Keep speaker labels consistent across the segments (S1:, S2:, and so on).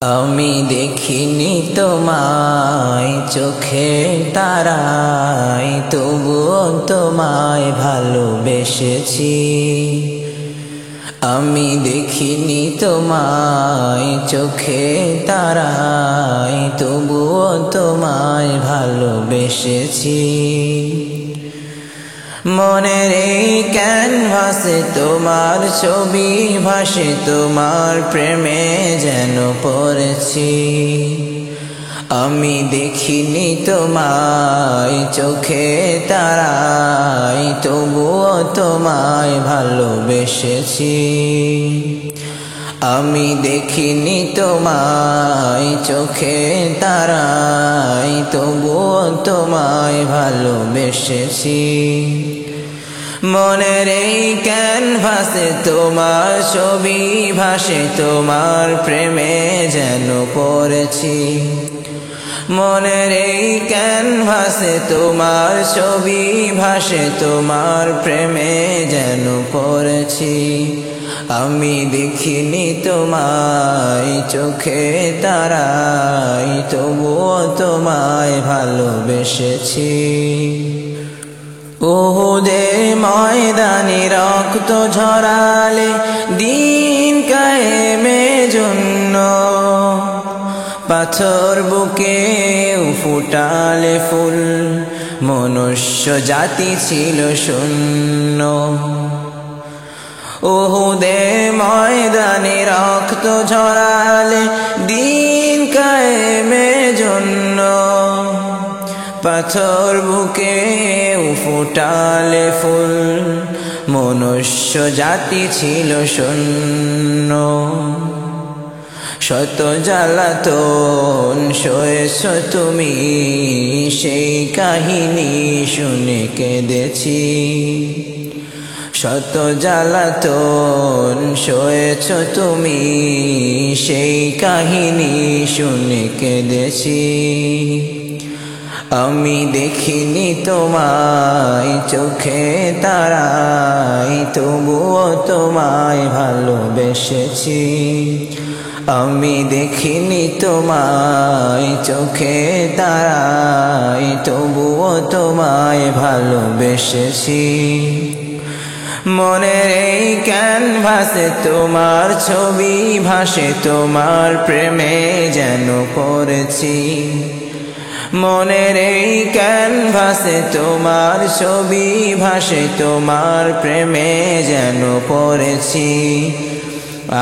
S1: আমি দেখিনি তোমায় চোখের তারায়, তবুও তোমায় ভালোবেসেছি। আমি দেখিনি তোমায় চোখের তারায়, তবুও তোমায় ভালোবেসেছি। মনের এই ক্যানভাসে তোমার ছবি ভাসে, তোমার প্রেমে যেন পড়েছি। আমি দেখিনি তোমায় চোখে তারায়, তবুও তোমায় ভালোবেসেছি। আমি দেখিনি তোমায় চোখে তারায়, তবুও তোমায় ভালোবেসেছি। মনের এই ক্যানভাসে তোমার ছবি ভাসে, তোমার প্রেমে যেন পড়েছি। মনের এই ক্যানভাসে তোমার ছবি ভাসে, তোমার প্রেমে যেন পড়েছি। আমি দেখিনি তোমায় চোখে তারায়, তবুও তোমায় ভালোবেসেছি। উহুদের ময়দানে রক্ত ঝরালে দিন কায়েমের জন্য, পাথর বুকে ফুটালে ফুল, মনুষ্য জাতি ছিল শূন্য। উহুদের ময়দানে রক্ত ঝরালে দিন কায়েমের জন্য, পাথর বুকে ফুটালে ফুল, মনুষ্য জাতি ছিল শূন্য। শত জ্বালাতন সয়েছ তুমি, সেই কাহিনী শুনে কেঁদেছি। শত জ্বালাতন সয়েছ তুমি, সেই কাহিনী শুনে কেঁদেছি। আমি দেখিনি তোমায় চোখে তারায়, তবুও তোমায় ভালোবেসেছি। আমি দেখিনি তোমায় চোখে তারায়, তবুও তোমায় ভালোবেসেছি। মনের এই ক্যানভাসে তোমার ছবি ভাসে, তোমার প্রেমে যেন পড়েছি। মনের এই ক্যানভাসে তোমার ছবি ভাসে, তোমার প্রেমে যেন পড়েছি।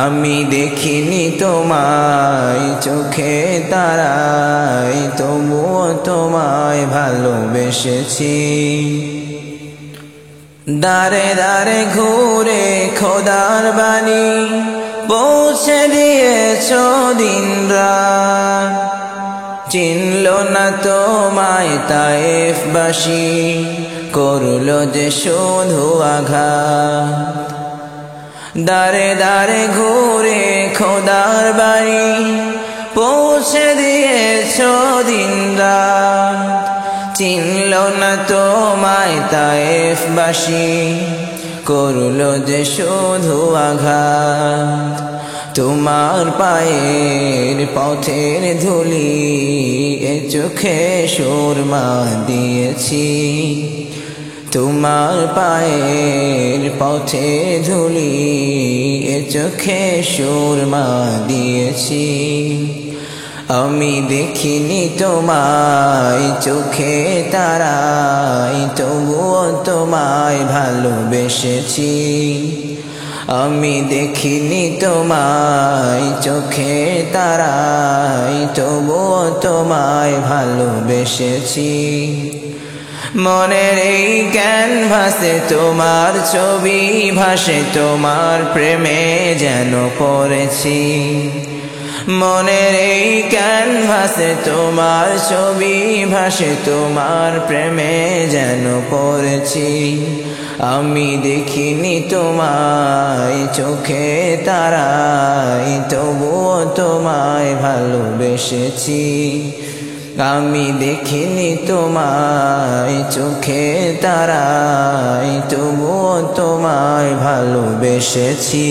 S1: আমি দেখিনি তোমায় চোখে তারায়, তবুও তোমায় ভালোবেসেছি। দারে দারে ঘুরে খোদার বাণী পৌঁছে দিয়েছ দিন রাত, চিনল না তোমায় তায়েফবাসী, করলো যে শুধু আঘাত। দারে দারে ঘুরে খোদার বাড়ি পৌঁছে দিয়েছ দিন রাত, চিনল না তোমায় তায়েফবাসী, করলো যে শুধু আঘাত। তোমার পায়ের পথের ধুলি এ চোখে সুরমা দিয়েছি। তোমার পায়ের পথে ধুলি এ চোখে সুরমা দিয়েছি। আমি দেখিনি তোমায় চোখে তারায়, তবুও তোমায় ভালোবেসেছি। আমি দেখিনি তোমায় চোখে তারায়, তবুও তোমায় ভালোবেসেছি। মনের এই ক্যানভাসে তোমার ছবি ভাসে, তোমার প্রেমে যেন পড়েছি। মনের এই ক্যানভাসে তোমার ছবি ভাসে, তোমার প্রেমে যেন পড়েছি। আমি দেখিনি তোমায় চোখে তারায়, তবুও তোমায় ভালোবেসেছি। আমি দেখিনি তোমায় চোখে তারায়, তবুও তোমায় ভালোবেসেছি।